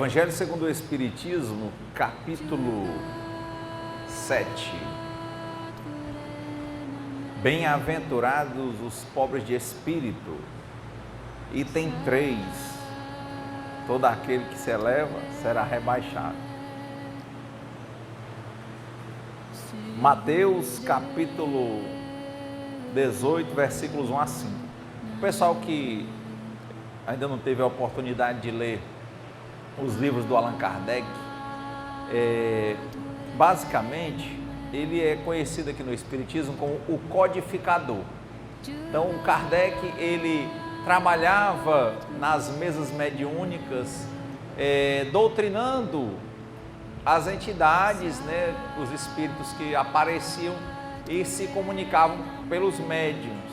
Evangelho segundo o Espiritismo, capítulo 7. Bem-aventurados os pobres de espírito. Item 3. Todo aquele que se eleva será rebaixado. Mateus capítulo 18, versículos 1 a 5. O pessoal que ainda não teve a oportunidade de ler os livros do Allan Kardec, basicamente ele é conhecido aqui no Espiritismo como o codificador. Então o Kardec, ele trabalhava nas mesas mediúnicas, doutrinando as entidades, né, os espíritos que apareciam e se comunicavam pelos médiuns.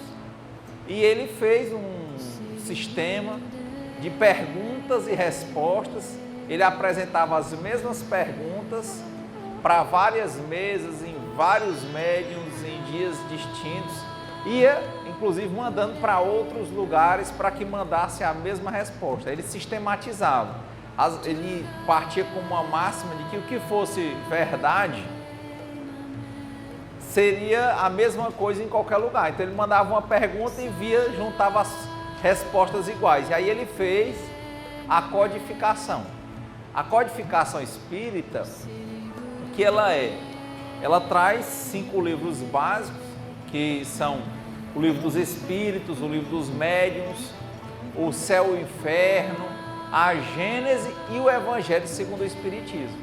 E ele fez um sistema de perguntas e respostas. Ele apresentava as mesmas perguntas para várias mesas, em vários médiuns, em dias distintos. Ia, inclusive, mandando para outros lugares para que mandasse a mesma resposta. Ele sistematizava. Ele partia com uma máxima de que o que fosse verdade seria a mesma coisa em qualquer lugar. Então ele mandava uma pergunta e juntava as respostas iguais. E aí ele fez a codificação. A codificação espírita, o que ela é? Ela traz 5 livros básicos, que são o livro dos espíritos, o livro dos médiuns, o céu e o inferno, a Gênese e o Evangelho segundo o Espiritismo.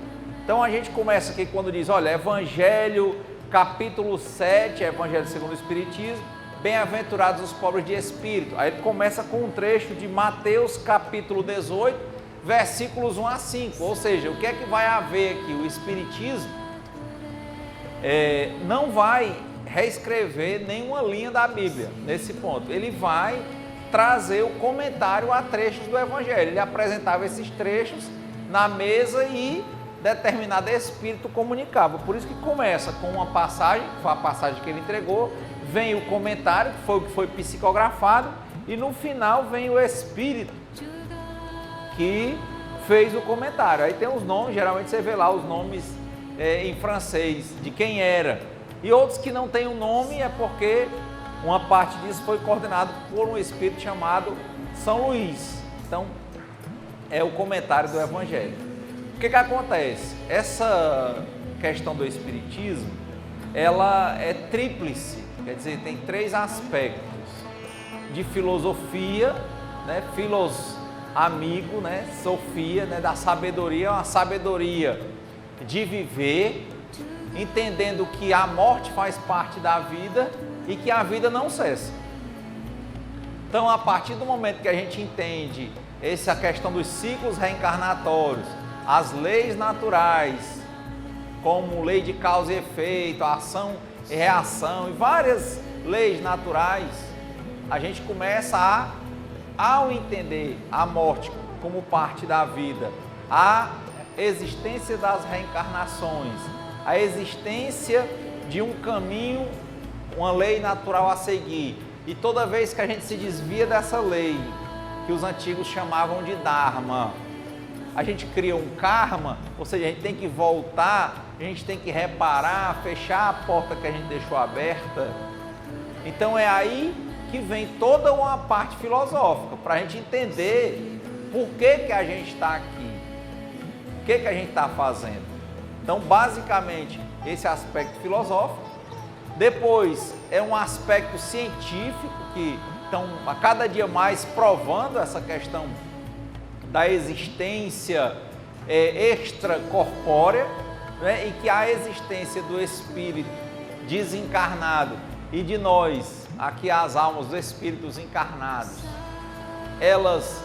Então a gente começa aqui quando diz, olha, Evangelho capítulo 7, Evangelho segundo o Espiritismo, bem-aventurados os pobres de espírito. Aí ele começa com um trecho de Mateus capítulo 18, versículos 1 a 5. Ou seja, o que é que vai haver aqui? O Espiritismo não vai reescrever nenhuma linha da Bíblia nesse ponto. Ele vai trazer o comentário a trechos do Evangelho. Ele apresentava esses trechos na mesa e determinado espírito comunicava. Por isso que começa com uma passagem, que foi a passagem que ele entregou, vem o comentário, que foi o que foi psicografado, e no final vem o espírito que fez o comentário. Aí tem os nomes, geralmente você vê lá os nomes em francês, de quem era. E outros que não tem o nome é porque uma parte disso foi coordenado por um espírito chamado São Luís. Então, é o comentário do Evangelho. O que acontece? Essa questão do espiritismo, ela é tríplice, quer dizer, tem 3 aspectos: de filosofia, né, amigo, né, sofia, né, da sabedoria, uma sabedoria de viver, entendendo que a morte faz parte da vida e que a vida não cessa. Então, a partir do momento que a gente entende essa questão dos ciclos reencarnatórios, as leis naturais, como lei de causa e efeito, ação e reação e várias leis naturais, a gente começa ao entender a morte como parte da vida, a existência das reencarnações, a existência de um caminho, uma lei natural a seguir. E toda vez que a gente se desvia dessa lei, que os antigos chamavam de Dharma, a gente cria um karma, ou seja, a gente tem que voltar, a gente tem que reparar, fechar a porta que a gente deixou aberta. Então é aí que vem toda uma parte filosófica, para a gente entender por que a gente está aqui, o que a gente está fazendo. Então, basicamente, esse aspecto filosófico. Depois, é um aspecto científico, que estão a cada dia mais provando essa questão da existência extracorpórea, né, e que a existência do espírito desencarnado e de nós, aqui as almas dos espíritos encarnados, elas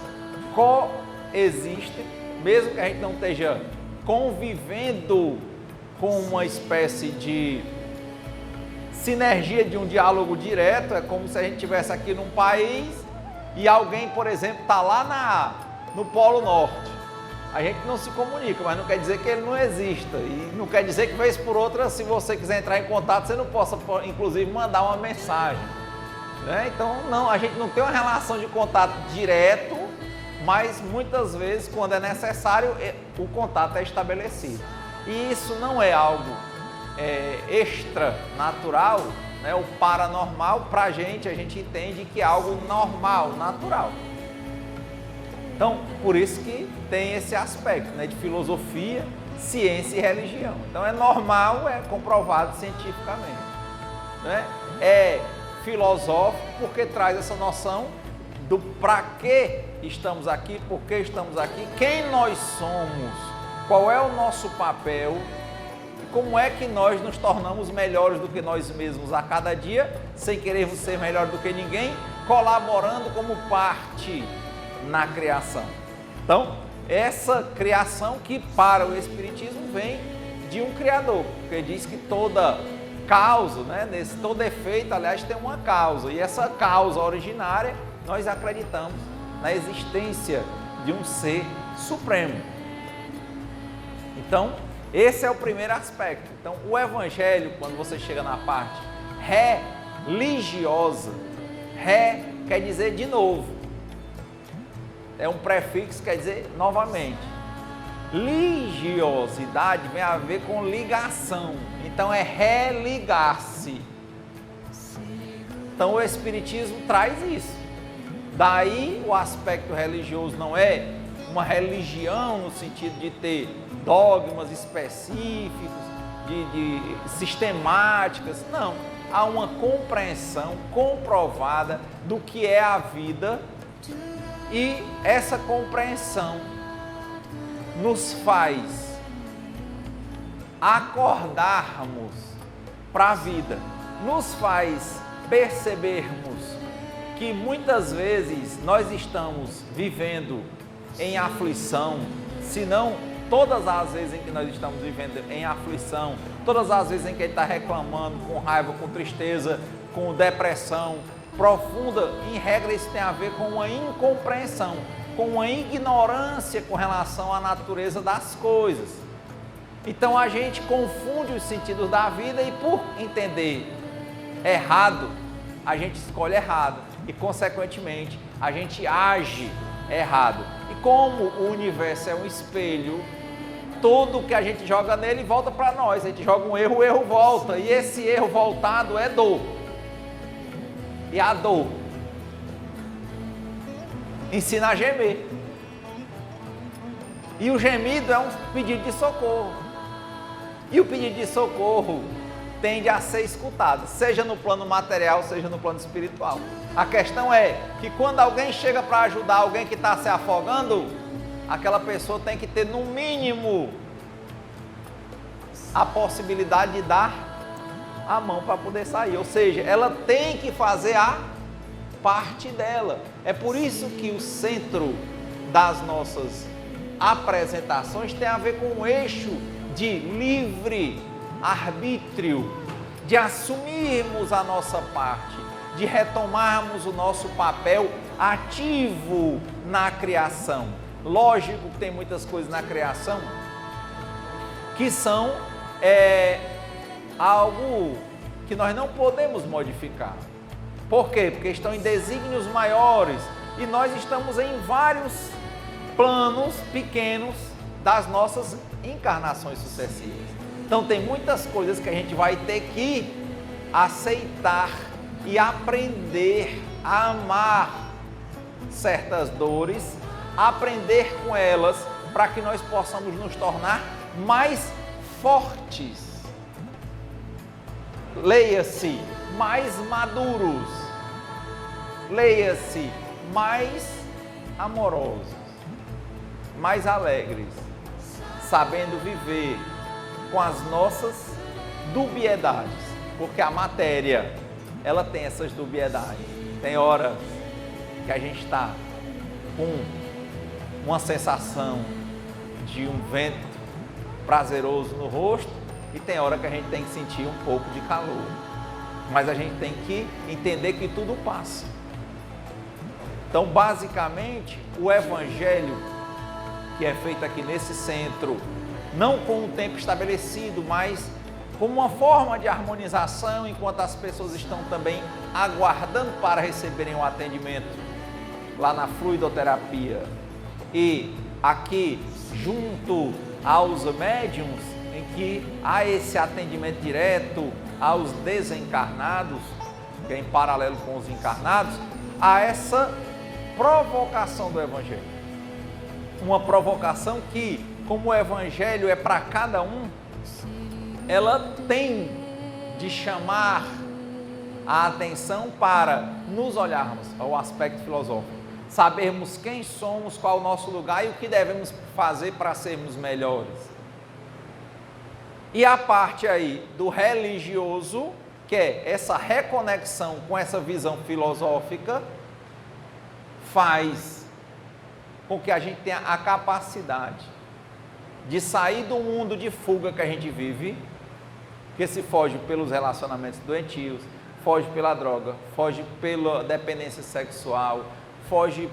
coexistem, mesmo que a gente não esteja convivendo com uma espécie de sinergia de um diálogo direto. É como se a gente estivesse aqui num país e alguém, por exemplo, está lá no Polo Norte. A gente não se comunica, mas não quer dizer que ele não exista. E não quer dizer que, vez por outra, se você quiser entrar em contato, você não possa, inclusive, mandar uma mensagem, né? Então, não, a gente não tem uma relação de contato direto, mas muitas vezes, quando é necessário, o contato é estabelecido. E isso não é algo extranatural, né? O paranormal, para a gente entende que é algo normal, natural. Então, por isso que tem esse aspecto, né, de filosofia, ciência e religião. Então, é normal, é comprovado cientificamente, né? É filosófico porque traz essa noção do para que estamos aqui, por que estamos aqui, quem nós somos, qual é o nosso papel, como é que nós nos tornamos melhores do que nós mesmos a cada dia, sem querermos ser melhor do que ninguém, colaborando como parte na criação. Então, essa criação que para o Espiritismo vem de um Criador, porque diz que toda causa, né, todo efeito, aliás, tem uma causa, e essa causa originária, nós acreditamos na existência de um ser supremo. Então, esse é o primeiro aspecto. Então, o Evangelho, quando você chega na parte religiosa, quer dizer de novo, é um prefixo, quer dizer novamente. Religiosidade vem a ver com ligação, então é religar-se. Então o Espiritismo traz isso. Daí o aspecto religioso não é uma religião no sentido de ter dogmas específicos, de sistemáticas, não. Há uma compreensão comprovada do que é a vida. E essa compreensão nos faz acordarmos para a vida, nos faz percebermos que muitas vezes nós estamos vivendo em aflição, se não todas as vezes em que nós estamos vivendo em aflição, todas as vezes em que a gente está reclamando, com raiva, com tristeza, com depressão profunda, em regra isso tem a ver com uma incompreensão, com uma ignorância com relação à natureza das coisas. Então a gente confunde os sentidos da vida e por entender errado, a gente escolhe errado e consequentemente a gente age errado. E como o universo é um espelho, tudo que a gente joga nele volta para nós. A gente joga um erro, o erro volta, e esse erro voltado é dor. E a dor ensina a gemer. E o gemido é um pedido de socorro. E o pedido de socorro tende a ser escutado, seja no plano material, seja no plano espiritual. A questão é que quando alguém chega para ajudar alguém que está se afogando, aquela pessoa tem que ter no mínimo a possibilidade de dar a mão para poder sair, ou seja, ela tem que fazer a parte dela. É por isso que o centro das nossas apresentações tem a ver com o eixo de livre arbítrio, de assumirmos a nossa parte, de retomarmos o nosso papel ativo na criação. Lógico que tem muitas coisas na criação que são algo que nós não podemos modificar. Por quê? Porque estão em desígnios maiores e nós estamos em vários planos pequenos das nossas encarnações sucessivas. Então tem muitas coisas que a gente vai ter que aceitar e aprender a amar certas dores, aprender com elas para que nós possamos nos tornar mais fortes. Leia-se, mais maduros. Leia-se, mais amorosos, mais alegres, sabendo viver com as nossas dubiedades, porque a matéria, ela tem essas dubiedades. Tem horas que a gente está com uma sensação de um vento prazeroso no rosto e tem hora que a gente tem que sentir um pouco de calor. Mas a gente tem que entender que tudo passa. Então, basicamente, o Evangelho que é feito aqui nesse centro, não com um tempo estabelecido, mas como uma forma de harmonização, enquanto as pessoas estão também aguardando para receberem o atendimento lá na fluidoterapia e aqui junto aos médiuns, em que há esse atendimento direto aos desencarnados, que é em paralelo com os encarnados, há essa provocação do Evangelho. Uma provocação que, como o Evangelho é para cada um, ela tem de chamar a atenção para nos olharmos ao aspecto filosófico, sabermos quem somos, qual o nosso lugar e o que devemos fazer para sermos melhores. E a parte aí do religioso, que é essa reconexão com essa visão filosófica, faz com que a gente tenha a capacidade de sair do mundo de fuga que a gente vive, que se foge pelos relacionamentos doentios, foge pela droga, foge pela dependência sexual, foge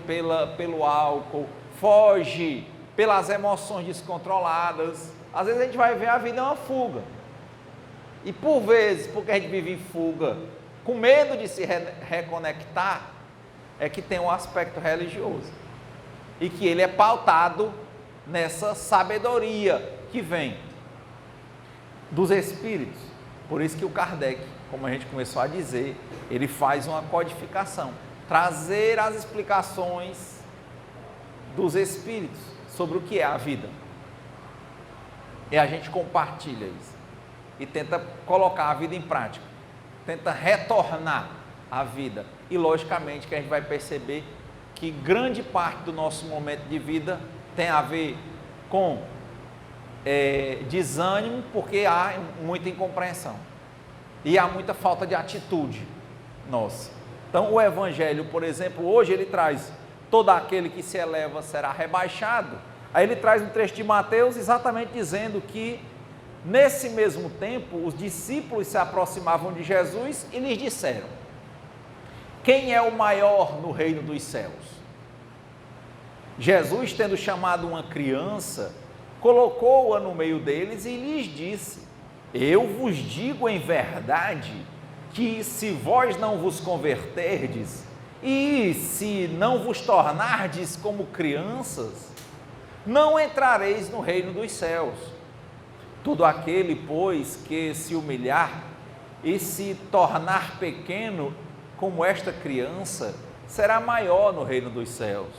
pelo álcool, foge pelas emoções descontroladas. Às vezes a gente vai ver a vida é uma fuga. E por vezes, porque a gente vive em fuga, com medo de se reconectar, é que tem um aspecto religioso. E que ele é pautado nessa sabedoria que vem dos espíritos. Por isso que o Kardec, como a gente começou a dizer, ele faz uma codificação, trazer as explicações dos espíritos sobre o que é a vida. E a gente compartilha isso e tenta colocar a vida em prática, tenta retornar à vida. E logicamente que a gente vai perceber que grande parte do nosso momento de vida tem a ver com desânimo, porque há muita incompreensão e há muita falta de atitude nossa. Então o Evangelho, por exemplo, hoje ele traz: todo aquele que se eleva será rebaixado. Aí ele traz um trecho de Mateus exatamente dizendo que nesse mesmo tempo os discípulos se aproximavam de Jesus e lhes disseram: quem é o maior no reino dos céus? Jesus, tendo chamado uma criança, colocou-a no meio deles e lhes disse: eu vos digo em verdade que se vós não vos converterdes e se não vos tornardes como crianças, não entrareis no reino dos céus. Todo aquele, pois, que se humilhar e se tornar pequeno como esta criança, será maior no reino dos céus.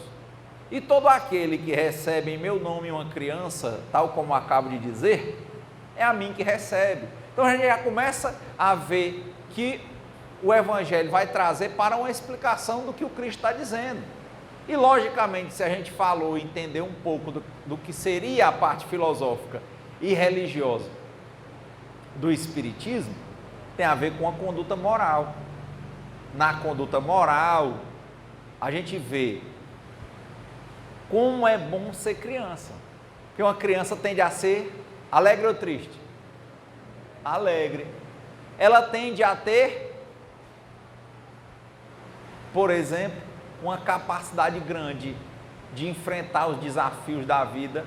E todo aquele que recebe em meu nome uma criança, tal como acabo de dizer, é a mim que recebe. Então a gente já começa a ver que o Evangelho vai trazer para uma explicação do que o Cristo está dizendo. E logicamente, se a gente falou e entender um pouco do que seria a parte filosófica e religiosa do Espiritismo, tem a ver com a conduta moral. Na conduta moral, a gente vê como é bom ser criança. Porque uma criança tende a ser alegre ou triste? Alegre. Ela tende a ter, por exemplo, uma capacidade grande de enfrentar os desafios da vida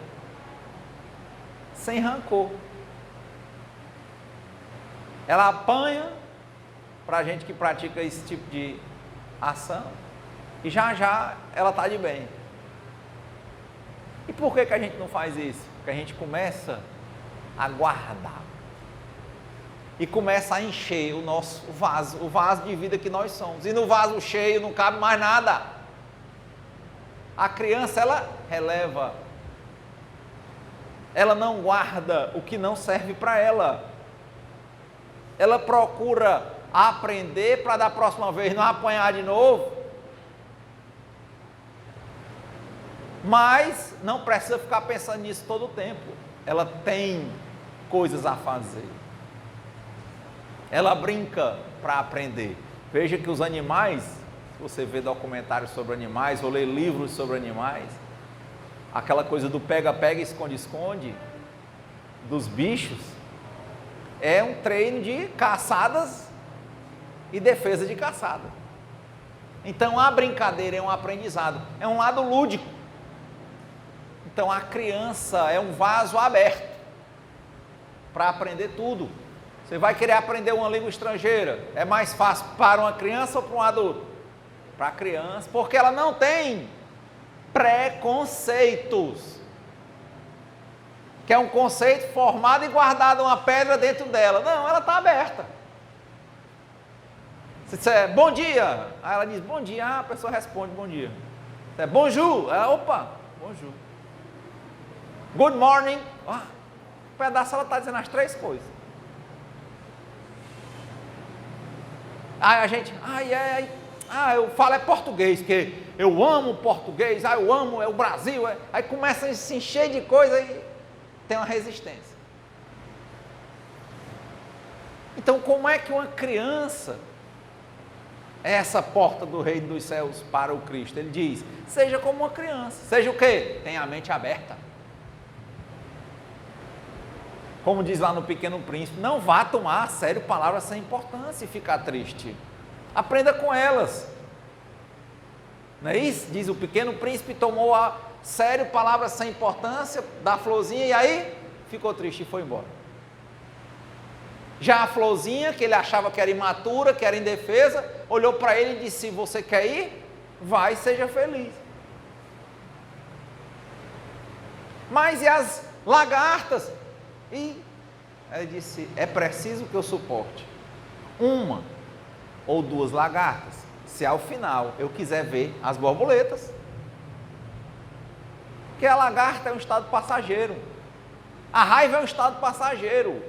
sem rancor. Ela apanha para a gente que pratica esse tipo de ação e já já ela está de bem. E por que a gente não faz isso? Porque a gente começa a guardar e começa a encher o nosso vaso, o vaso de vida que nós somos. E no vaso cheio não cabe mais nada. A criança, ela releva. Ela não guarda o que não serve para ela. Ela procura aprender para da próxima vez não apanhar de novo. Mas não precisa ficar pensando nisso todo o tempo. Ela tem coisas a fazer. Ela brinca para aprender. Veja que os animais, se você vê documentários sobre animais ou lê livros sobre animais, aquela coisa do pega-pega, esconde-esconde dos bichos, é um treino de caçadas e defesa de caçada. Então a brincadeira é um aprendizado, é um lado lúdico. Então a criança é um vaso aberto para aprender tudo. Você vai querer aprender uma língua estrangeira, é mais fácil para uma criança ou para um adulto? Para a criança, porque ela não tem preconceitos. Que é um conceito formado e guardado uma pedra dentro dela. Não, ela está aberta. Se disser bom dia, aí ela diz bom dia, a pessoa responde bom dia. Se bonjour, ela, opa, bonjour. Good morning, o pedaço ela está dizendo as três coisas. Aí a gente, eu falo português, que eu amo português, eu amo o Brasil, aí começa a se encher de coisa e tem uma resistência. Então, como é que uma criança é essa porta do reino dos céus para o Cristo? Ele diz, seja como uma criança. Seja o quê? Tenha a mente aberta. Como diz lá no Pequeno Príncipe, não vá tomar a sério palavras sem importância e ficar triste. Aprenda com elas. Não é isso? Diz o Pequeno Príncipe, tomou a sério palavras sem importância da florzinha e aí ficou triste e foi embora. Já a florzinha, que ele achava que era imatura, que era indefesa, olhou para ele e disse, você quer ir? Vai, seja feliz. Mas e as lagartas? E ele disse, é preciso que eu suporte uma ou duas lagartas, se ao final eu quiser ver as borboletas. Porque a lagarta é um estado passageiro, a raiva é um estado passageiro,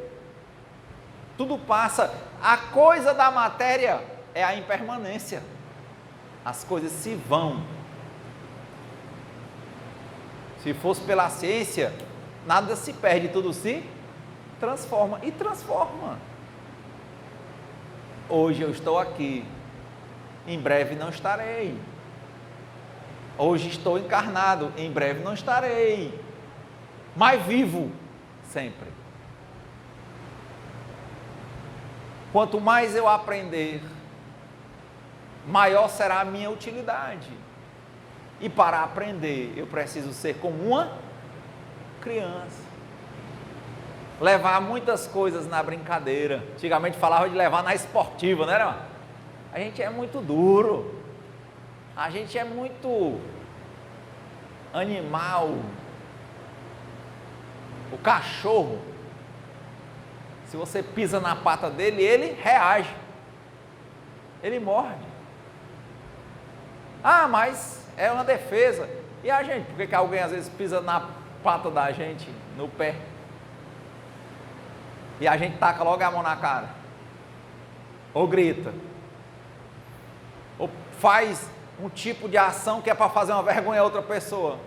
tudo passa. A coisa da matéria é a impermanência, as coisas se vão. Se fosse pela ciência, nada se perde, tudo se transforma e transforma. Hoje eu estou aqui, em breve não estarei. Hoje estou encarnado, em breve não estarei, mas vivo sempre. Quanto mais eu aprender, maior será a minha utilidade. E para aprender, eu preciso ser como uma criança. Levar muitas coisas na brincadeira. Antigamente falava de levar na esportiva, não era? A gente é muito duro. A gente é muito animal. O cachorro, se você pisa na pata dele, ele reage. Ele morde. Mas é uma defesa. E a gente? Por que alguém às vezes pisa na pata da gente, no pé? E a gente taca logo a mão na cara? Ou grita? Ou faz um tipo de ação que é para fazer uma vergonha a outra pessoa?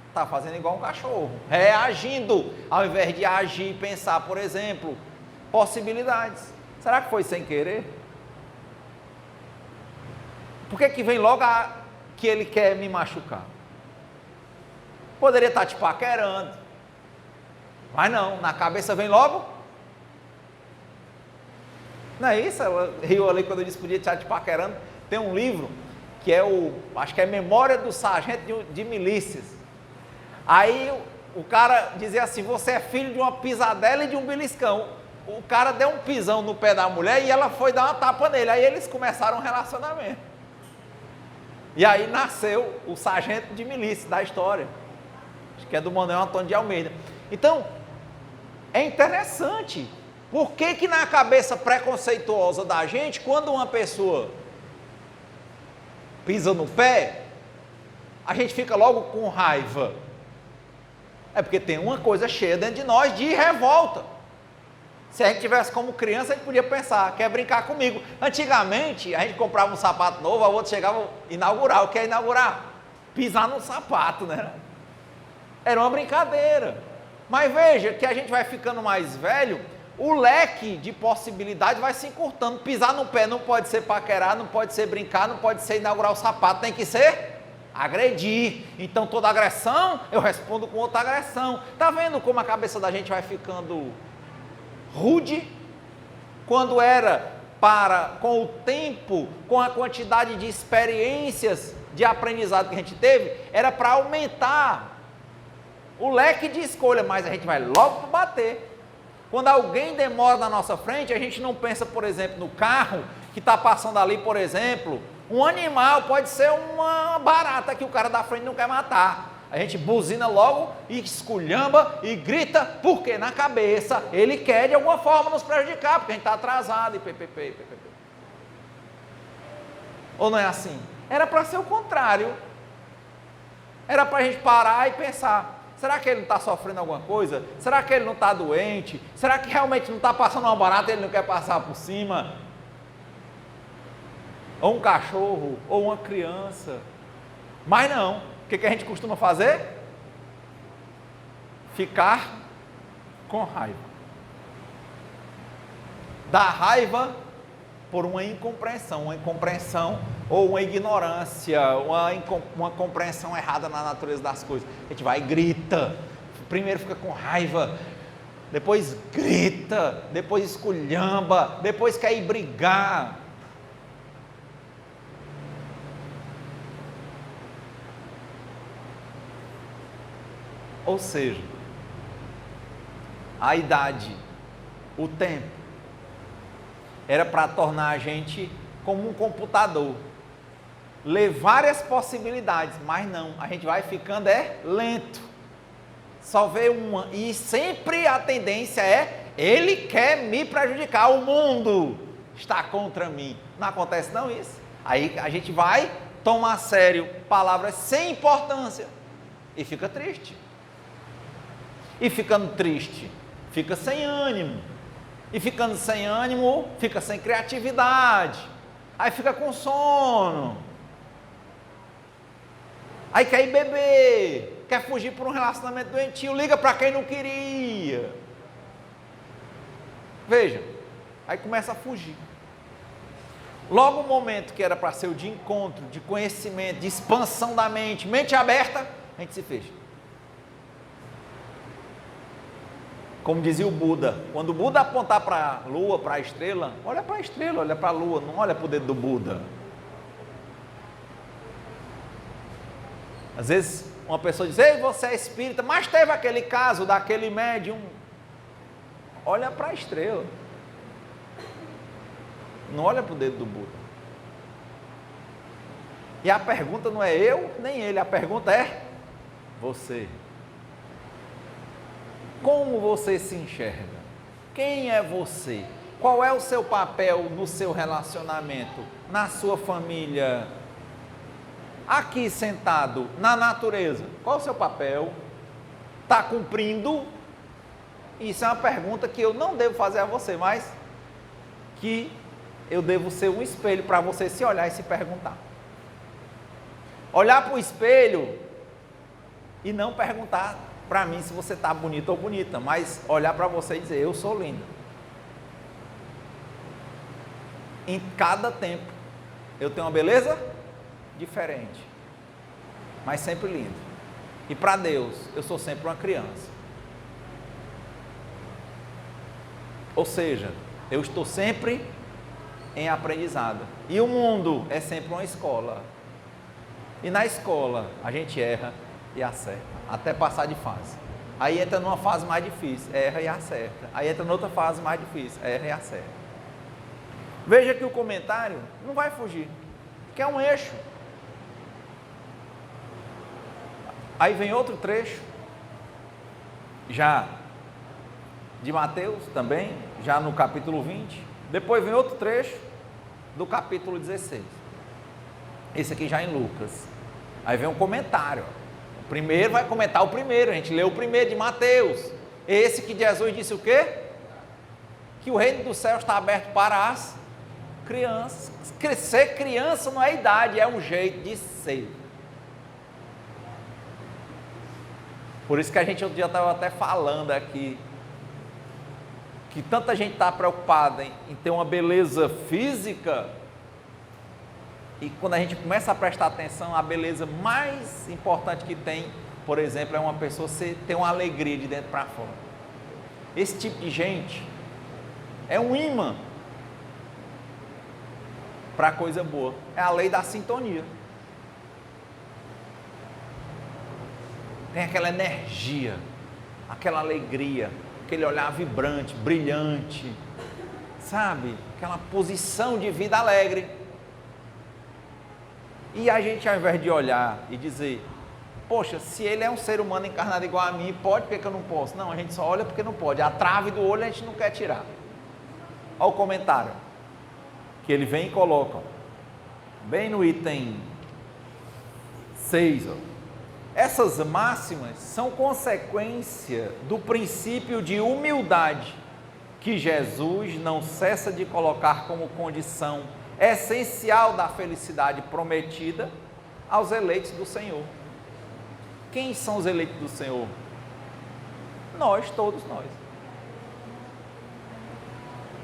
Está fazendo igual um cachorro, reagindo, ao invés de agir e pensar, por exemplo, possibilidades. Será que foi sem querer? Por que vem logo que ele quer me machucar? Poderia estar te paquerando, mas não, na cabeça vem logo. Não é isso? Ela riu ali quando eu disse que podia estar te paquerando. Tem um livro que é acho que é Memória do Sargento de Milícias. Aí o cara dizia assim, você é filho de uma pisadela e de um beliscão. O cara deu um pisão no pé da mulher e ela foi dar uma tapa nele. Aí eles começaram um relacionamento. E aí nasceu o Sargento de Milícia da história. Acho que é do Manuel Antônio de Almeida. Então, é interessante. Por que na cabeça preconceituosa da gente, quando uma pessoa pisa no pé, a gente fica logo com raiva? É porque tem uma coisa cheia dentro de nós de revolta. Se a gente tivesse como criança, a gente podia pensar, quer brincar comigo. Antigamente, a gente comprava um sapato novo, a outra chegava a inaugurar. O que é inaugurar? Pisar no sapato, né? Era uma brincadeira. Mas veja que a gente vai ficando mais velho, o leque de possibilidades vai se encurtando. Pisar no pé não pode ser paquerar, não pode ser brincar, não pode ser inaugurar o sapato, tem que ser agredir. Então toda agressão, eu respondo com outra agressão. Está vendo como a cabeça da gente vai ficando rude? Quando era com o tempo, com a quantidade de experiências de aprendizado que a gente teve, era para aumentar o leque de escolha, mas a gente vai logo bater. Quando alguém demora na nossa frente, a gente não pensa, por exemplo, no carro que está passando ali, por exemplo, Um animal pode ser uma barata que o cara da frente não quer matar. A gente buzina logo e esculhamba e grita, porque na cabeça ele quer de alguma forma nos prejudicar, porque a gente está atrasado e ppp. Ou não é assim? Era para ser o contrário. Era para a gente parar e pensar, será que ele não está sofrendo alguma coisa? Será que ele não está doente? Será que realmente não está passando uma barata e ele não quer passar por cima? Ou um cachorro, ou uma criança. Mas não. O que a gente costuma fazer? Ficar com raiva. Dar raiva por uma incompreensão ou uma ignorância, uma compreensão errada na natureza das coisas. A gente vai e grita, primeiro fica com raiva, depois grita, depois esculhamba, depois quer ir brigar. Ou seja, a idade, o tempo, era para tornar a gente como um computador, ler várias possibilidades, mas não, a gente vai ficando lento, só vê uma, e sempre a tendência ele quer me prejudicar, o mundo está contra mim. Não acontece não isso? Aí a gente vai tomar a sério palavras sem importância e fica triste. E ficando triste, fica sem ânimo. E ficando sem ânimo, fica sem criatividade. Aí fica com sono. Aí quer ir beber, quer fugir por um relacionamento doentio, liga para quem não queria. Veja, aí começa a fugir. Logo o momento que era para ser o de encontro, de conhecimento, de expansão da mente aberta, a gente se fecha. Como dizia o Buda, quando o Buda apontar para a lua, para a estrela, olha para a lua, não olha para o dedo do Buda. Às vezes uma pessoa diz, ei, você é espírita, mas teve aquele caso daquele médium. Olha para a estrela. Não olha para o dedo do Buda. E a pergunta não é eu, nem ele, a pergunta é você. Como você se enxerga? Quem é você? Qual é o seu papel no seu relacionamento, na sua família? Aqui sentado, na natureza, qual é o seu papel? Está cumprindo? Isso é uma pergunta que eu não devo fazer a você, mas que eu devo ser um espelho para você se olhar e se perguntar. Olhar para o espelho e não perguntar para mim se você está bonito ou bonita, mas olhar para você e dizer, eu sou linda. Em cada tempo, eu tenho uma beleza diferente, mas sempre linda. E para Deus, eu sou sempre uma criança. Ou seja, eu estou sempre em aprendizado. E o mundo é sempre uma escola. E na escola, a gente erra e acerta, até passar de fase. Aí entra numa fase mais difícil, erra e acerta. Aí entra noutra fase mais difícil, erra e acerta. Veja que o comentário não vai fugir, que é um eixo. Aí vem outro trecho, já de Mateus também, já no capítulo 20. Depois vem outro trecho do capítulo 16. Esse aqui já em Lucas. Aí vem um comentário. O primeiro vai comentar o primeiro, a gente leu o primeiro de Mateus. Esse que Jesus disse o quê? Que o reino do céu está aberto para as crianças. Ser criança não é idade, é um jeito de ser. Por isso que a gente outro dia estava até falando aqui, que tanta gente está preocupada em ter uma beleza física, e quando a gente começa a prestar atenção, a beleza mais importante que tem, por exemplo, é uma pessoa ter uma alegria de dentro para fora. Esse tipo de gente é um imã para coisa boa. É a lei da sintonia. Tem aquela energia, aquela alegria, aquele olhar vibrante, brilhante, sabe? Aquela posição de vida alegre. E a gente, ao invés de olhar e dizer, poxa, se ele é um ser humano encarnado igual a mim, pode, por que eu não posso? Não, a gente só olha porque não pode. A trave do olho a gente não quer tirar. Olha o comentário que ele vem e coloca, bem no item 6. Essas máximas são consequência do princípio de humildade que Jesus não cessa de colocar como condição essencial da felicidade prometida aos eleitos do Senhor. Quem são os eleitos do Senhor? Nós, todos nós.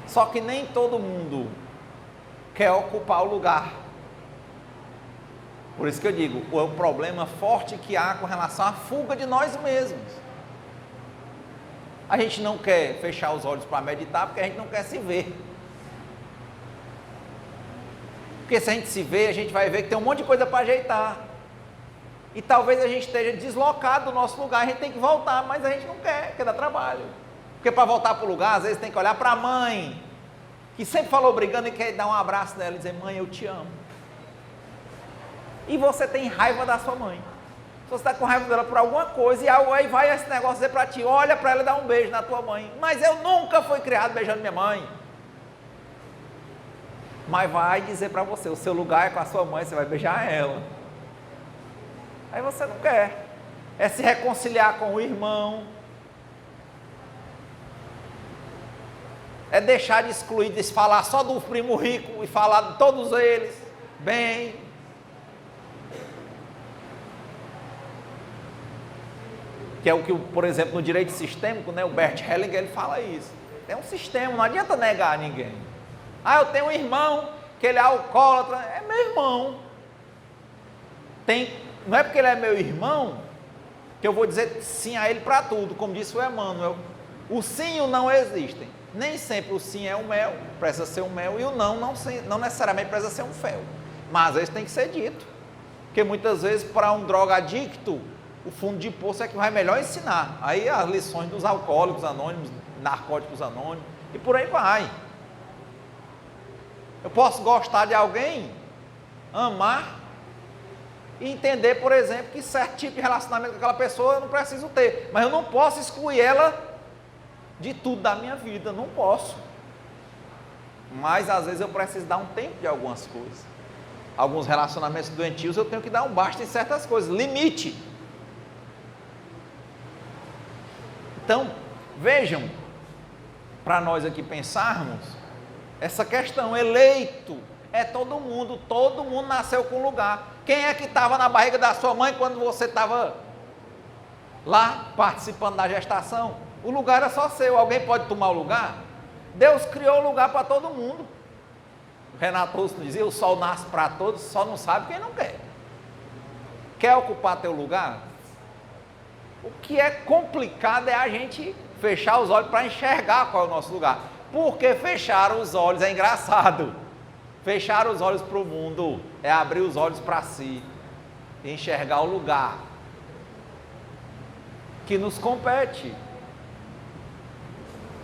Só que nem todo mundo quer ocupar o lugar. Por isso que eu digo, o problema forte que há com relação à fuga de nós mesmos. A gente não quer fechar os olhos para meditar porque a gente não quer se ver. Porque se a gente se vê, a gente vai ver que tem um monte de coisa para ajeitar. E talvez a gente esteja deslocado do nosso lugar, a gente tem que voltar, mas a gente não quer dar trabalho. Porque para voltar para o lugar, às vezes tem que olhar para a mãe, que sempre falou brigando e quer dar um abraço nela e dizer, mãe, eu te amo. E você tem raiva da sua mãe. Se você está com raiva dela por alguma coisa, e aí vai esse negócio dizer para ti, olha para ela e dá um beijo na tua mãe. Mas eu nunca fui criado beijando minha mãe. Mas vai dizer para você, o seu lugar é com a sua mãe, você vai beijar ela. Aí você não quer. É se reconciliar com o irmão. É deixar de excluir, de falar só do primo rico e falar de todos eles bem. Que é o que, por exemplo, no direito sistêmico, né, o Bert Hellinger, ele fala isso. É um sistema, não adianta negar a ninguém. Ah, eu tenho um irmão que ele é alcoólatra. É meu irmão. Não é porque ele é meu irmão que eu vou dizer sim a ele para tudo, como disse o Emmanuel. O sim e o não existem. Nem sempre o sim é um mel, precisa ser um mel, e o não necessariamente precisa ser um fel. Mas às vezes tem que ser dito. Porque muitas vezes para um drogadicto, o fundo de poço é que vai melhor ensinar. Aí as lições dos alcoólicos anônimos, narcóticos anônimos, e por aí vai. Eu posso gostar de alguém, amar, e entender, por exemplo, que certo tipo de relacionamento com aquela pessoa eu não preciso ter. Mas eu não posso excluir ela de tudo da minha vida, não posso. Mas às vezes eu preciso dar um tempo de algumas coisas. Alguns relacionamentos doentios eu tenho que dar um basta em certas coisas, limite. Então, vejam, para nós aqui pensarmos, essa questão, eleito, é todo mundo nasceu com lugar. Quem é que estava na barriga da sua mãe quando você estava lá participando da gestação? O lugar era só seu, alguém pode tomar o lugar? Deus criou o lugar para todo mundo. O Renato Russo dizia, o sol nasce para todos, só não sabe quem não quer. Quer ocupar teu lugar? O que é complicado é a gente fechar os olhos para enxergar qual é o nosso lugar. Porque fechar os olhos é engraçado. Fechar os olhos para o mundo é abrir os olhos para si e enxergar o lugar que nos compete.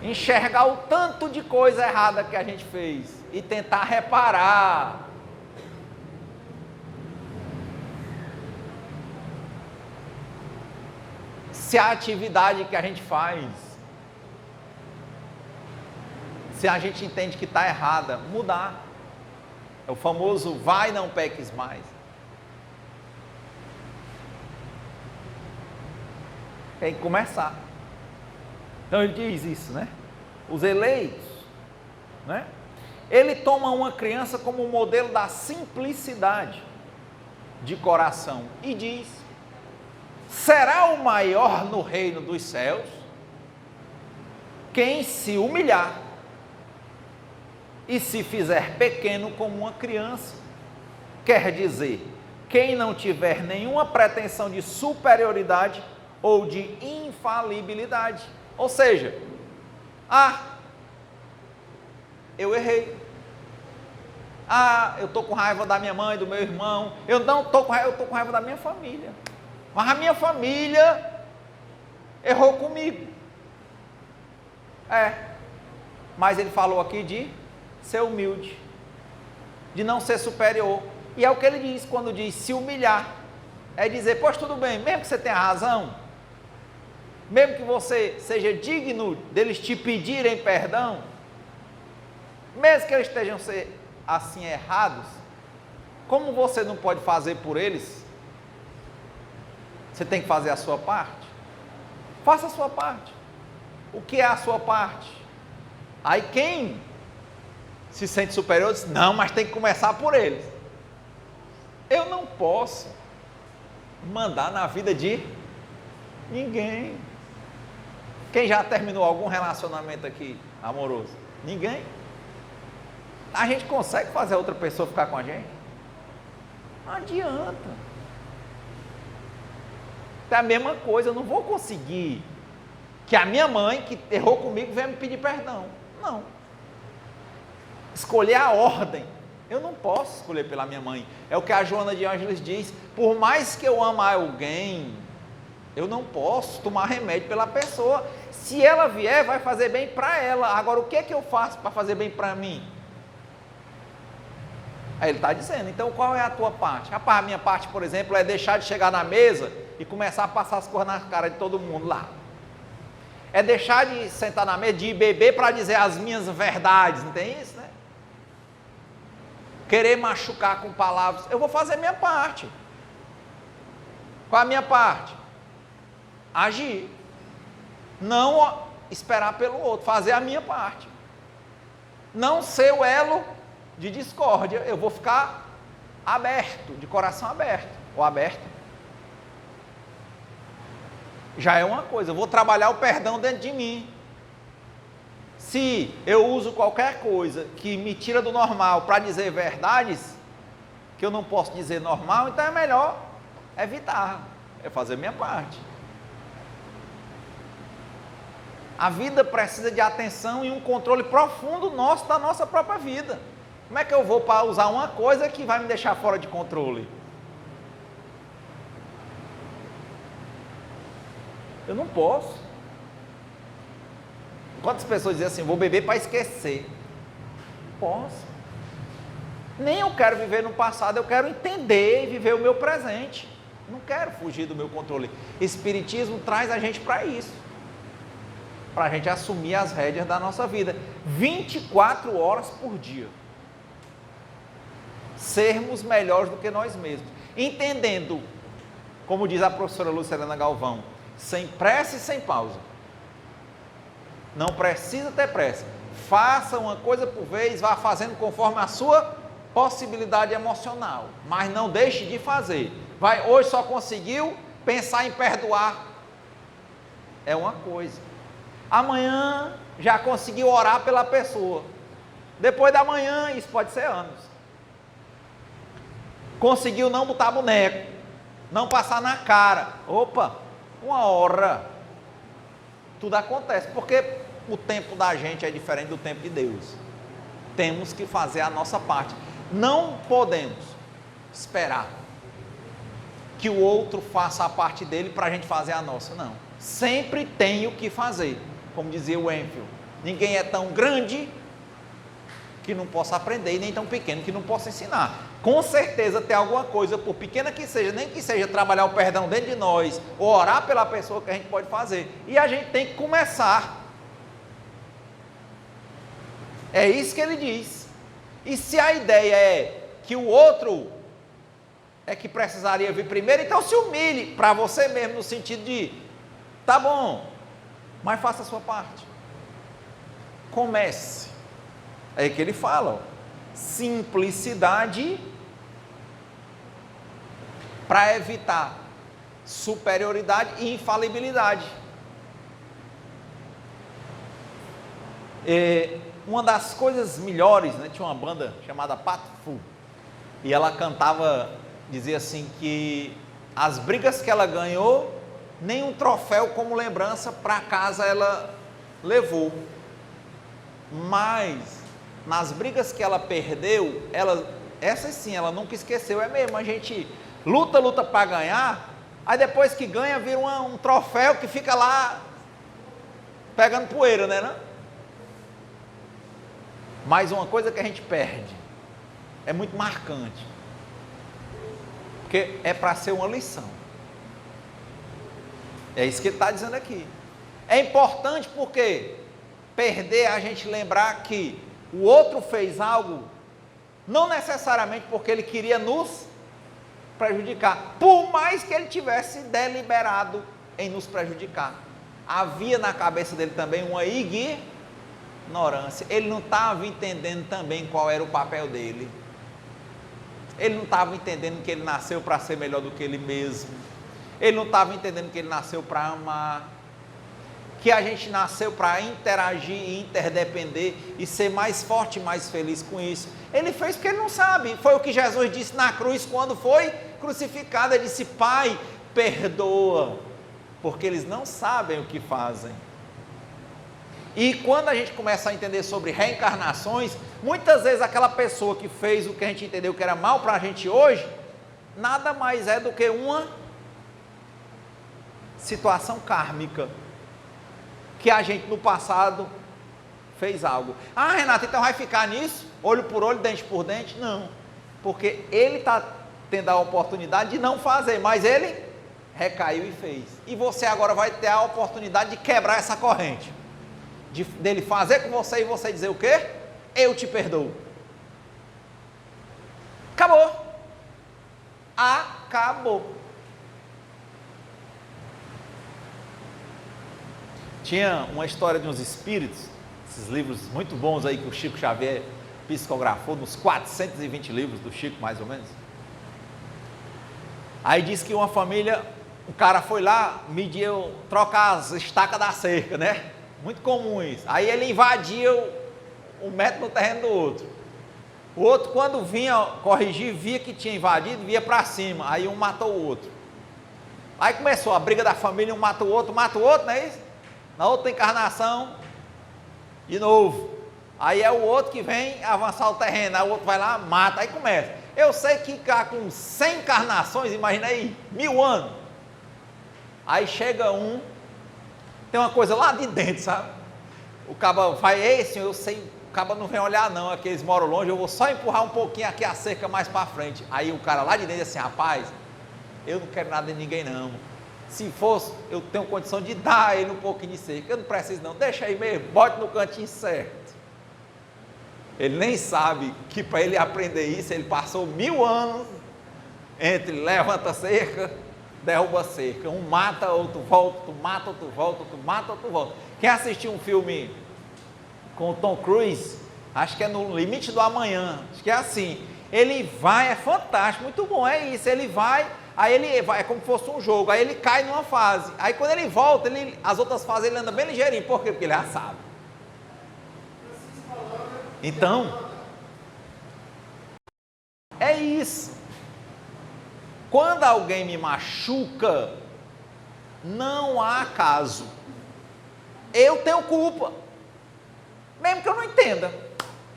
Enxergar o tanto de coisa errada que a gente fez e tentar reparar. Se a atividade que a gente faz, se a gente entende que está errada, mudar. É o famoso vai, não peques mais. Tem que começar. Então ele diz isso, né? Os eleitos, né? Ele toma uma criança como modelo da simplicidade de coração e diz: será o maior no reino dos céus quem se humilhar e se fizer pequeno como uma criança. Quer dizer, quem não tiver nenhuma pretensão de superioridade ou de infalibilidade. Ou seja, eu errei. Eu estou com raiva da minha mãe, do meu irmão. Eu estou com raiva da minha família. Mas a minha família errou comigo. Mas ele falou aqui de ser humilde, de não ser superior. E é o que ele diz quando diz se humilhar. É dizer, pois tudo bem, mesmo que você tenha razão, mesmo que você seja digno deles te pedirem perdão, mesmo que eles estejam assim errados, como você não pode fazer por eles, você tem que fazer a sua parte. Faça a sua parte. O que é a sua parte? Aí quem se sente superior diz, não, mas tem que começar por eles. Eu não posso mandar na vida de ninguém. Quem já terminou algum relacionamento aqui amoroso? Ninguém? A gente consegue fazer a outra pessoa ficar com a gente? Não adianta. É a mesma coisa, eu não vou conseguir que a minha mãe, que errou comigo, venha me pedir perdão. Não. Escolher a ordem. Eu não posso escolher pela minha mãe. É o que a Joana de Ângeles diz. Por mais que eu ame alguém, eu não posso tomar remédio pela pessoa. Se ela vier, vai fazer bem para ela. Agora, o que é que eu faço para fazer bem para mim? Aí ele está dizendo, então qual é a tua parte? Rapaz, a minha parte, por exemplo, é deixar de chegar na mesa e começar a passar as coisas na cara de todo mundo lá. É deixar de sentar na mesa, de beber para dizer as minhas verdades, não tem isso, né? Querer machucar com palavras. Eu vou fazer a minha parte. Qual é a minha parte? Agir. Não esperar pelo outro, fazer a minha parte. Não ser o elo de discórdia, eu vou ficar aberto, de coração aberto, ou aberto. Já é uma coisa, eu vou trabalhar o perdão dentro de mim. Se eu uso qualquer coisa que me tira do normal para dizer verdades, que eu não posso dizer normal, então é melhor evitar, é fazer minha parte. A vida precisa de atenção e um controle profundo nosso da nossa própria vida. Como é que eu vou para usar uma coisa que vai me deixar fora de controle? Eu não posso. Quantas pessoas dizem assim, vou beber para esquecer? Posso. Nem eu quero viver no passado, eu quero entender e viver o meu presente. Não quero fugir do meu controle. Espiritismo traz a gente para isso. Para a gente assumir as rédeas da nossa vida. 24 horas por dia. Sermos melhores do que nós mesmos. Entendendo, como diz a professora Luciana Galvão, sem pressa e sem pausa. Não precisa ter pressa. Faça uma coisa por vez, vá fazendo conforme a sua possibilidade emocional. Mas não deixe de fazer. Hoje só conseguiu pensar em perdoar. É uma coisa. Amanhã já conseguiu orar pela pessoa. Depois da manhã, isso pode ser anos. Conseguiu não botar boneco, não passar na cara. Opa, uma hora. Tudo acontece, porque o tempo da gente é diferente do tempo de Deus. Temos que fazer a nossa parte. Não podemos esperar que o outro faça a parte dele para a gente fazer a nossa, não. Sempre tem o que fazer. Como dizia o Enfield, ninguém é tão grande que não possa aprender e nem tão pequeno que não possa ensinar. Com certeza tem alguma coisa, por pequena que seja, nem que seja trabalhar o perdão dentro de nós, ou orar pela pessoa, que a gente pode fazer. E a gente tem que começar. É isso que ele diz. E se a ideia é que o outro é que precisaria vir primeiro, então se humilhe para você mesmo, no sentido de, tá bom, mas faça a sua parte. Comece. É que ele fala, ó, simplicidade para evitar superioridade e infalibilidade. Uma das coisas melhores, né, tinha uma banda chamada Pato Fu, e ela cantava, dizia assim que as brigas que ela ganhou, nem um troféu como lembrança para casa ela levou, mas nas brigas que ela perdeu, essas sim, ela nunca esqueceu. É mesmo, a gente luta para ganhar, aí depois que ganha, vira um troféu que fica lá pegando poeira, né, não? Mas uma coisa que a gente perde, é muito marcante, Porque é para ser uma lição. É isso que ele está dizendo aqui. É importante porque perder a gente lembrar que o outro fez algo, não necessariamente porque ele queria nos prejudicar, por mais que ele tivesse deliberado em nos prejudicar. Havia na cabeça dele também uma ignorância. Ele não estava entendendo também qual era o papel dele. Ele não estava entendendo que ele nasceu para ser melhor do que ele mesmo. Ele não estava entendendo que ele nasceu para amar, que a gente nasceu para interagir e interdepender e ser mais forte e mais feliz com isso. Ele fez porque ele não sabe. Foi o que Jesus disse na cruz quando foi crucificado. Ele disse: Pai, perdoa, porque eles não sabem o que fazem. E quando a gente começa a entender sobre reencarnações, muitas vezes aquela pessoa que fez o que a gente entendeu que era mal para a gente hoje, nada mais é do que uma situação kármica, que a gente no passado fez algo. Ah, Renato, então vai ficar nisso? Olho por olho, dente por dente? Não, porque ele está tendo a oportunidade de não fazer, mas ele recaiu e fez. E você agora vai ter a oportunidade de quebrar essa corrente, dele fazer com você e você dizer o quê? Eu te perdoo. Acabou. Acabou. Tinha uma história de uns espíritos, esses livros muito bons aí que o Chico Xavier psicografou, nos 420 livros do Chico, mais ou menos. Aí diz que uma família, um cara foi lá, trocar as estacas da cerca, né? Muito comum isso. Aí ele invadia um metro no terreno do outro. O outro, quando vinha corrigir, via que tinha invadido, via para cima. Aí um matou o outro. Aí começou a briga da família, um mata o outro, não é isso? Na outra encarnação, de novo. Aí é o outro que vem avançar o terreno, aí o outro vai lá, mata, aí começa. Eu sei que cá com 100 encarnações, imagina aí, 1000 anos. Aí chega um, tem uma coisa lá de dentro, sabe? O caba vai, ei senhor, eu sei, o caba não vem olhar não, aqui eles moram longe, eu vou só empurrar um pouquinho aqui a cerca mais para frente. Aí o cara lá de dentro diz assim: rapaz, eu não quero nada de ninguém não. Se fosse, eu tenho condição de dar a ele um pouquinho de cerca. Eu não preciso não, deixa aí mesmo, bote no cantinho certo. Ele nem sabe que para ele aprender isso, ele passou 1000 anos entre levanta a cerca, derruba a cerca. Um mata, outro volta, tu mata, outro volta, outro mata, outro volta. Quem assistiu um filme com o Tom Cruise, acho que é No Limite do Amanhã, acho que é assim. Ele vai, é fantástico, muito bom, é isso, ele vai... Aí ele vai, é como se fosse um jogo, aí ele cai numa fase, aí quando ele volta, as outras fases ele anda bem ligeirinho. Por quê? Porque ele já sabe. Então, é isso. Quando alguém me machuca, não há caso. Eu tenho culpa, mesmo que eu não entenda,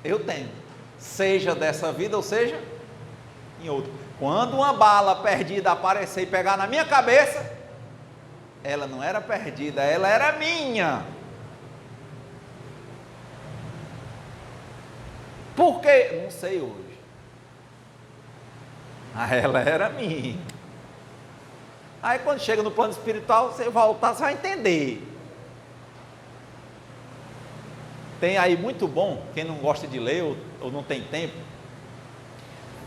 eu tenho, seja dessa vida ou seja em outra. Quando uma bala perdida aparecer e pegar na minha cabeça, ela não era perdida, ela era minha. Por quê? Não sei hoje. Ela era minha. Aí quando chega no plano espiritual, você voltar, você vai entender. Tem aí muito bom, quem não gosta de ler ou não tem tempo,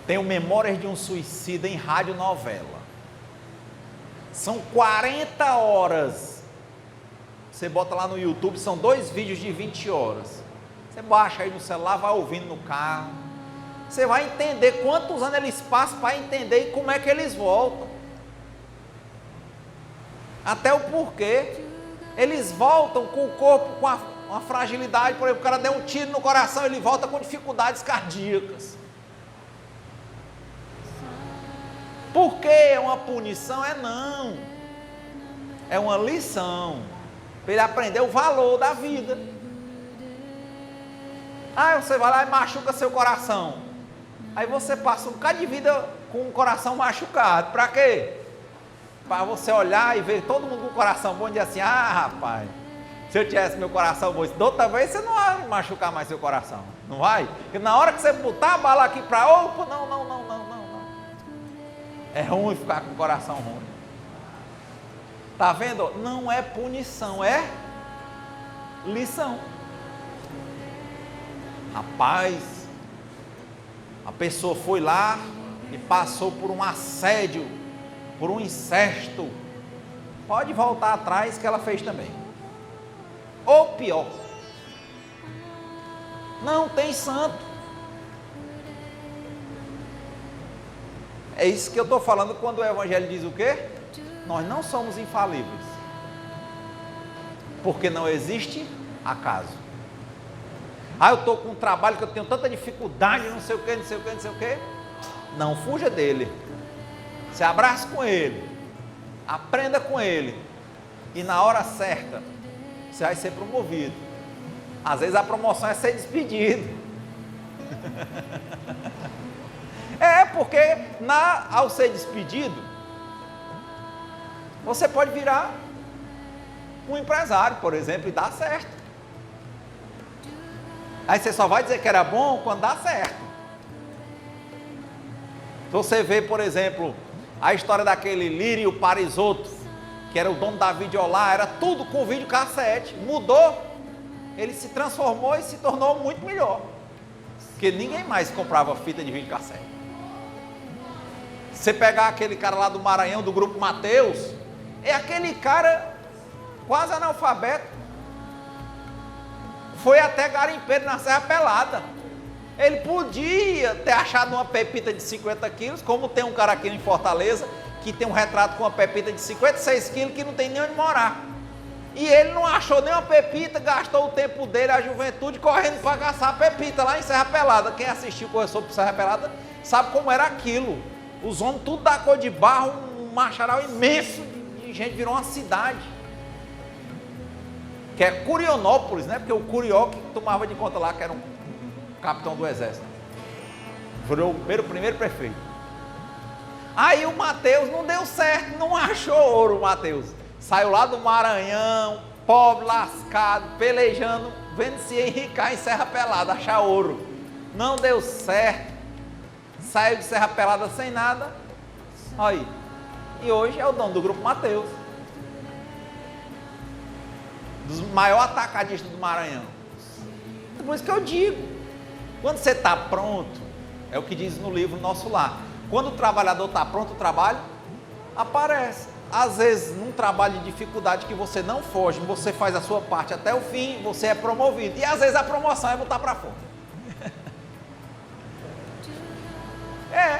tem o Memórias de um Suicida em radionovela. São 40 horas. Você bota lá no YouTube, são 2 vídeos de 20 horas. Você baixa aí no celular, vai ouvindo no carro. Você vai entender quantos anos eles passam para entender e como é que eles voltam. Até o porquê. Eles voltam com o corpo com uma fragilidade. Por exemplo, o cara deu um tiro no coração, ele volta com dificuldades cardíacas. Por que é uma punição? Não. É uma lição. Para ele aprender o valor da vida. Ah, você vai lá e machuca seu coração. Aí você passa um bocado de vida com o coração machucado. Para quê? Para você olhar e ver todo mundo com o coração bom e dizer assim: ah, rapaz, se eu tivesse meu coração bom, da outra vez você não vai machucar mais seu coração. Não vai? Porque na hora que você botar a bala aqui para opa, não. É ruim ficar com o coração ruim. Tá vendo? Não é punição, é lição. Rapaz, a pessoa foi lá e passou por um assédio, por um incesto. Pode voltar atrás que ela fez também. Ou pior, não tem santo. É isso que eu estou falando quando o Evangelho diz o quê? Nós não somos infalíveis. Porque não existe acaso. Eu estou com um trabalho que eu tenho tanta dificuldade, não sei o que, não sei o que, não sei o que. Não fuja dele. Se abrace com ele. Aprenda com ele. E na hora certa, você vai ser promovido. Às vezes a promoção é ser despedido. Porque ao ser despedido, você pode virar um empresário, por exemplo, e dar certo. Aí você só vai dizer que era bom quando dá certo. Você vê, por exemplo, a história daquele Lírio Parisotto, que era o dono da Videolá, era tudo com videocassete, mudou, ele se transformou e se tornou muito melhor, porque ninguém mais comprava fita de videocassete. Você pegar aquele cara lá do Maranhão, do grupo Mateus, é aquele cara quase analfabeto, foi até garimpeiro na Serra Pelada. Ele podia ter achado uma pepita de 50 quilos, como tem um cara aqui em Fortaleza, que tem um retrato com uma pepita de 56 quilos, que não tem nem onde morar. E ele não achou nenhuma pepita, gastou o tempo dele, a juventude, correndo para caçar a pepita lá em Serra Pelada. Quem assistiu o Correção por Serra Pelada sabe como era aquilo. Os homens tudo da cor de barro, um macharal imenso de gente, virou uma cidade. Que é Curionópolis, né? Porque o Curió que tomava de conta lá, que era um capitão do exército. Virou o primeiro prefeito. Aí o Mateus não deu certo, não achou ouro o Mateus. Saiu lá do Maranhão, pobre, lascado, pelejando, vendo se ia enricar em Serra Pelada, achar ouro. Não deu certo. Saiu de Serra Pelada sem nada. Olha aí. E hoje é o dono do grupo Mateus. Dos maiores atacadistas do Maranhão. Por isso que eu digo, quando você está pronto, é o que diz no livro Nosso Lar, quando o trabalhador está pronto, o trabalho aparece. Às vezes, num trabalho de dificuldade que você não foge, você faz a sua parte até o fim, você é promovido. E às vezes a promoção é botar para fora.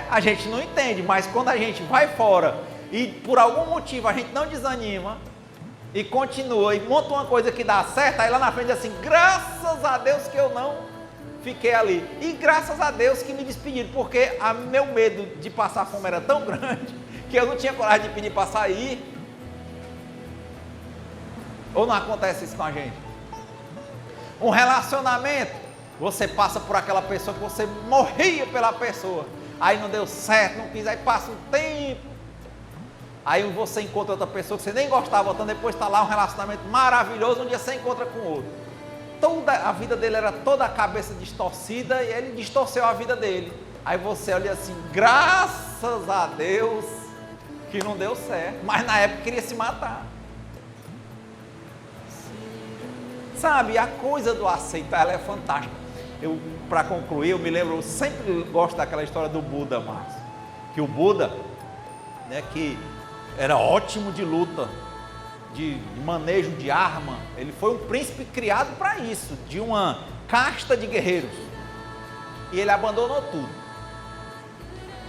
A gente não entende, mas quando a gente vai fora e por algum motivo a gente não desanima e continua e monta uma coisa que dá certo, aí lá na frente assim, graças a Deus que eu não fiquei ali. E graças a Deus que me despediram, porque meu medo de passar fome era tão grande que eu não tinha coragem de pedir para sair. Ou não acontece isso com a gente? Um relacionamento, você passa por aquela pessoa que você morria pela pessoa, aí não deu certo, não quis, aí passa um tempo, aí você encontra outra pessoa que você nem gostava tanto, depois está lá um relacionamento maravilhoso, um dia você encontra com outro. Toda a vida dele era toda a cabeça distorcida e ele distorceu a vida dele. Aí você olha assim, graças a Deus que não deu certo, mas na época queria se matar. Sabe, a coisa do aceitar, ela é fantástica. Para concluir, eu me lembro, eu sempre gosto daquela história do Buda, Márcio. Que o Buda, né, que era ótimo de luta, de manejo de arma, ele foi um príncipe criado para isso, de uma casta de guerreiros. E ele abandonou tudo.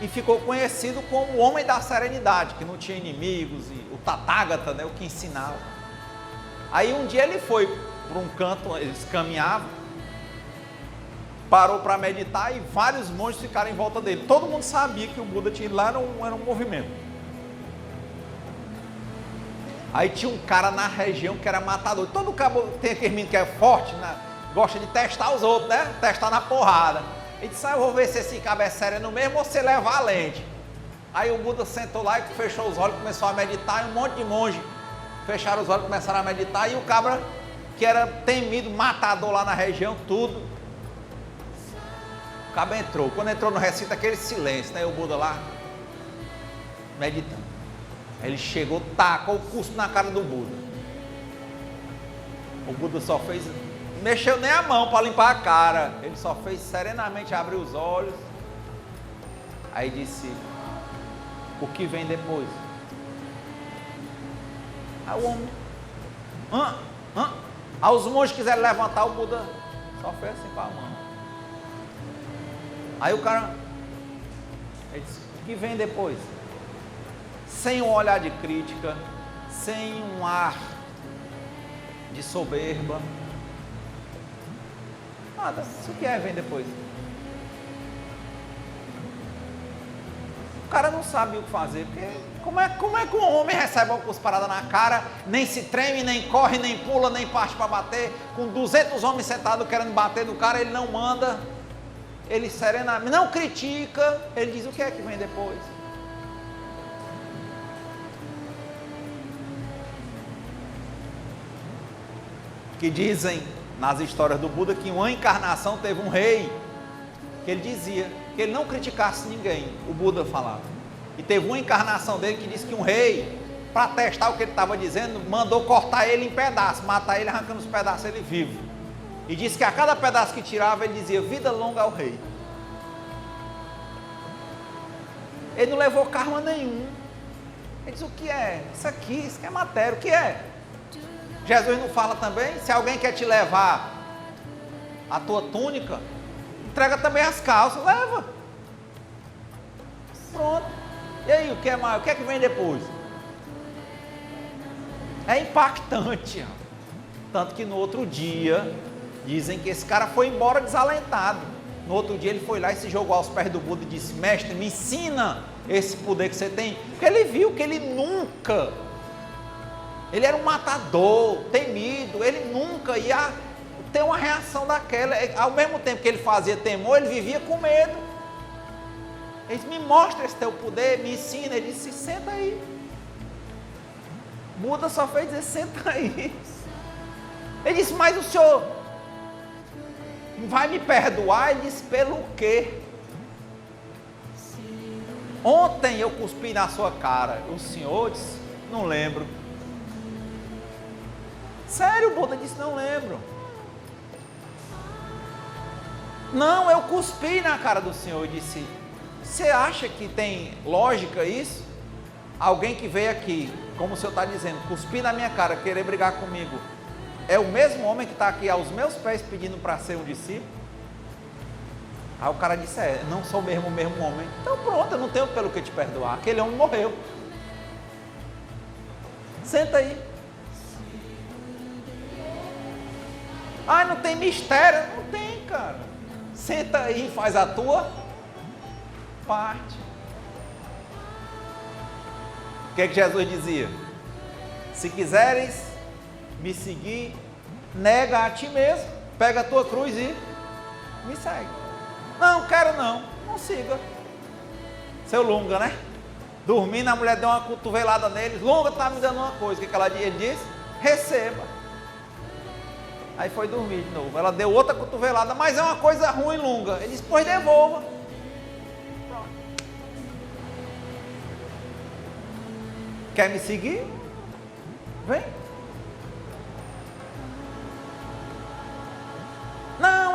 E ficou conhecido como o homem da serenidade, que não tinha inimigos, e o Tathagata, né, o que ensinava. Aí um dia ele foi para um canto, eles caminhavam, parou para meditar e vários monges ficaram em volta dele. Todo mundo sabia que o Buda tinha ido lá, era um movimento. Aí tinha um cara na região que era matador. Todo cabo tem aquele menino que é forte, né? Gosta de testar os outros, né? Testar na porrada. Ele disse, eu vou ver se esse cabo é sério mesmo ou se levar a lente. Aí o Buda sentou lá e fechou os olhos, começou a meditar, e um monte de monge fecharam os olhos, começaram a meditar, e o cabra, que era temido, matador lá na região, tudo. O cabra entrou. Quando entrou no recinto, aquele silêncio, né? O Buda lá. meditando. Aí ele chegou, tacou o cuspo na cara do Buda. O Buda só fez, mexeu nem a mão para limpar a cara. Ele só fez serenamente abrir os olhos. Aí disse: o que vem depois? Aí o homem, Aí os monges quiseram levantar, o Buda só fez assim com a mão. Aí o cara, ele disse: o que vem depois? Sem um olhar de crítica, sem um ar de soberba, nada. Isso que vem depois. O cara não sabe o que fazer, porque como é que um homem recebe uma cusparada na cara, nem se treme, nem corre, nem pula, nem parte para bater, com 200 homens sentados querendo bater no cara, ele não manda, ele serenamente, não critica, ele diz: o que é que vem depois? Que dizem nas histórias do Buda que em uma encarnação teve um rei que ele dizia que ele não criticasse ninguém, o Buda falava. E teve uma encarnação dele que disse que um rei, para testar o que ele estava dizendo, mandou cortar ele em pedaços, matar ele arrancando os pedaços ele vivo. E disse que a cada pedaço que tirava ele dizia: vida longa ao rei. Ele não levou karma nenhum. Ele disse: o que é? Isso aqui, isso que é matéria, o que é? Jesus não fala também? Se alguém quer te levar a tua túnica, entrega também as calças, leva. Pronto. E aí, o que é mais? O que é que vem depois? É impactante. Tanto que no outro dia, dizem que esse cara foi embora desalentado. No outro dia ele foi lá e se jogou aos pés do Buda e disse: mestre, me ensina esse poder que você tem. Porque ele viu que ele nunca... Ele era um matador, temido, ele nunca ia ter uma reação daquela. Ao mesmo tempo que ele fazia temor, ele vivia com medo. Ele disse: me mostra esse teu poder, me ensina. Ele disse: senta aí. Buda só fez dizer: senta aí. Ele disse: mas o senhor vai me perdoar? Ele disse: pelo quê? Ontem eu cuspi na sua cara. O senhor disse: não lembro. Sério, o Buda disse: não lembro. Não, eu cuspi na cara do senhor. Eu disse: você acha que tem lógica isso? Alguém que veio aqui, como o senhor está dizendo, cuspir na minha cara, querer brigar comigo, é o mesmo homem que está aqui aos meus pés pedindo para ser um discípulo? Aí o cara disse: não sou mesmo o mesmo homem. Então pronto, eu não tenho pelo que te perdoar. Aquele homem morreu. Senta aí. Ah, não tem mistério? Não tem, cara. Senta aí e faz a tua parte. O que é que Jesus dizia? Se quiseres me seguir, nega a ti mesmo, pega a tua cruz e me segue. Não, quero não. Não siga. Seu Lunga, né? Dormindo, a mulher deu uma cotovelada nele. Lunga está me dando uma coisa. O que ele disse? Receba. Aí foi dormir de novo. Ela deu outra cotovelada, mas é uma coisa ruim, Lunga. Ele disse: pois devolva. Pronto. Quer me seguir? Vem. Não,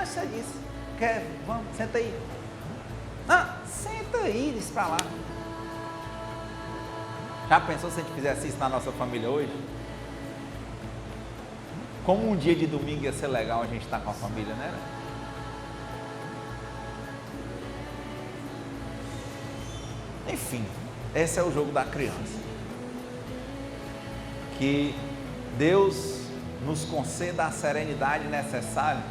você disse. Quer? Vamos, senta aí. Não, senta aí, disse pra lá. Já pensou se a gente fizesse isso na nossa família hoje? Como um dia de domingo ia ser legal a gente estar com a família, né? Enfim, esse é o jogo da criança. Que Deus nos conceda a serenidade necessária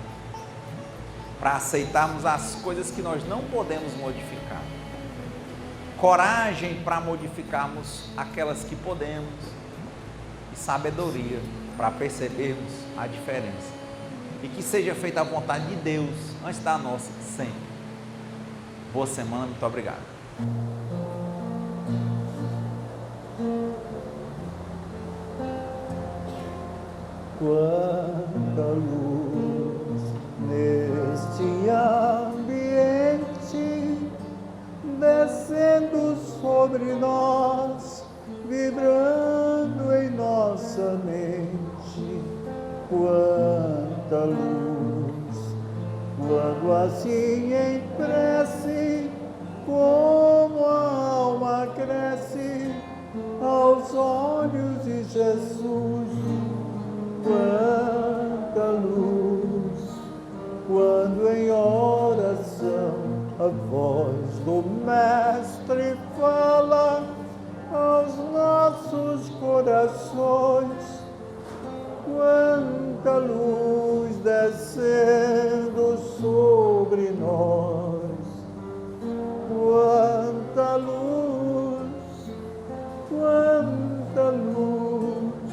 para aceitarmos as coisas que nós não podemos modificar. Coragem para modificarmos aquelas que podemos. E sabedoria para percebermos a diferença. E que seja feita a vontade de Deus antes da nossa, sempre. Boa semana, muito obrigado. Quanta luz neste ambiente, descendo sobre sobre nós, vibrando em nossa mente. Quanta luz, quando assim em prece, como a alma cresce aos olhos de Jesus. Quanta luz, quando em oração a voz do Mestre fala aos nossos corações. Quanta luz descendo sobre nós. Quanta luz, quanta luz,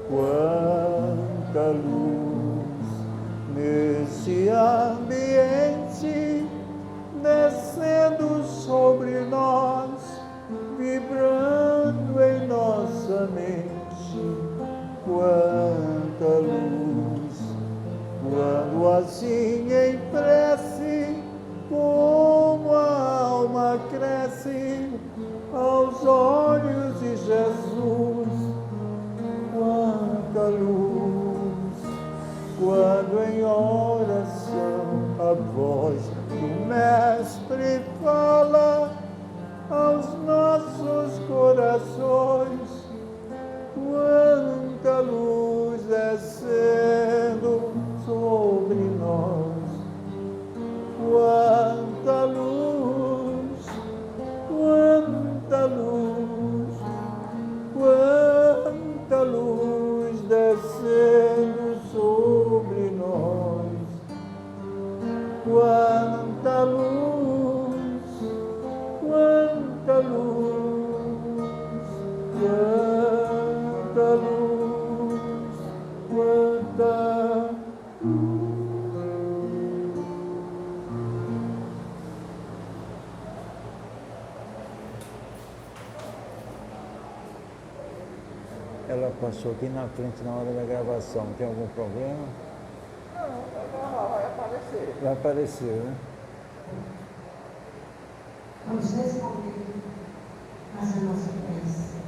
quanta luz nesse ambiente descendo sobre nós, vibrando em nossa mente. Quanta luz, quando assim em prece, como a alma cresce aos olhos de Jesus. Quanta luz, quando em oração a voz do Mestre fala aos nossos corações. Quanta luz descendo sobre nós. Quanta luz, quanta luz, quanta luz descendo sobre nós. Quanta luz, quanta luz, quanta luz, quanta luz. Ela passou aqui na frente na hora da gravação. Tem algum problema? Não, vai aparecer. Vai aparecer, né? Vamos responder, mas a nossa prece.